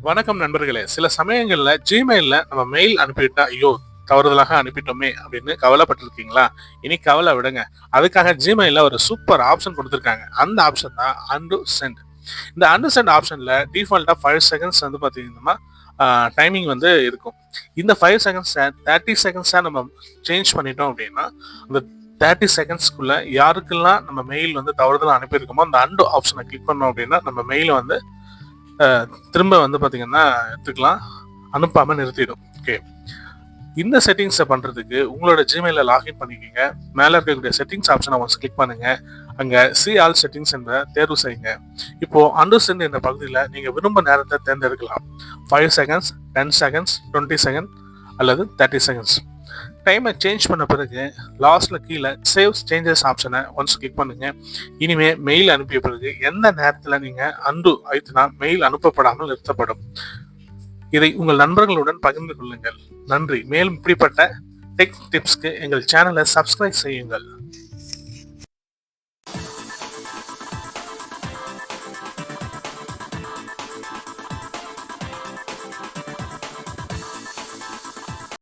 வணக்கம் நண்பர்களே. சில சமயங்கள்ல ஜிமெயில்ல நம்ம மெயில் அனுப்பிவிட்டா, ஐயோ தவறுதலாக அனுப்பிட்டோமே அப்படின்னு கவலைப்பட்டிருக்கீங்களா? இனி கவலை விடுங்க. அதுக்காக ஜிமெயில்ல ஒரு சூப்பர் ஆப்ஷன் கொடுத்துருக்காங்க. அந்த ஆப்ஷன் தான் அன்டு சென்ட். இந்த அன்டு சென்ட் ஆப்ஷன்ல டிஃபால்ட்டா 5 செகண்ட்ஸ் வந்து பார்த்தீங்கன்னா டைமிங் வந்து இருக்கும். இந்த 5 செகண்ட்ஸ் 30 செகண்ட்ஸா நம்ம சேஞ்ச் பண்ணிட்டோம் அப்படின்னா, அந்த 30 செகண்ட்ஸ்க்குள்ள யாருக்கெல்லாம் நம்ம மெயில் வந்து தவறுதலா அனுப்பியிருக்கோமோ அந்த அன்டு ஆப்ஷனை கிளிக் பண்ணோம் அப்படின்னா நம்ம மெயிலை வந்து திரும்ப வந்து பார்த்தீங்கன்னா எடுத்துக்கலாம், அனுப்பாமல் நிறுத்திடும். ஓகே, இந்த செட்டிங்ஸை பண்ணுறதுக்கு உங்களோட ஜிமெயிலில் லாகின் பண்ணிக்கோங்க. மேலே இருக்கக்கூடிய செட்டிங்ஸ் ஆப்ஷனை ஒன்ஸ் கிளிக் பண்ணுங்க. அங்கே சி ஆல் செட்டிங்ஸ் என்ற தேர்வு செய்யுங்க. இப்போ அண்டர் சென்ட் என்ற பகுதியில் நீங்கள் விரும்ப நேரத்தை தேர்ந்தெடுக்கலாம். 5 செகண்ட்ஸ், 10 செகண்ட்ஸ், 20 செகண்ட் அல்லது 30 செகண்ட்ஸ். டைமை சேஞ்ச் பண்ண பிறகு லாஸ்ட்ல கீழே சேவ் சேஞ்சஸ் ஆப்ஷனை ஒன்ஸ் கிளிக் பண்ணுங்க. இனிமே மெயில் அனுப்பிய பிறகு எந்த நேரத்தில் நீங்க அண்டு அழுத்தினா மெயில் அனுப்பப்படாமல் நிறுத்தப்படும். இதை உங்கள் நண்பர்களுடன் பகிர்ந்து கொள்ளுங்கள். நன்றி. மேலும் இப்படிப்பட்ட டெக் டிப்ஸ்க்கு எங்கள் சேனலை சப்ஸ்கிரைப் செய்யுங்கள்.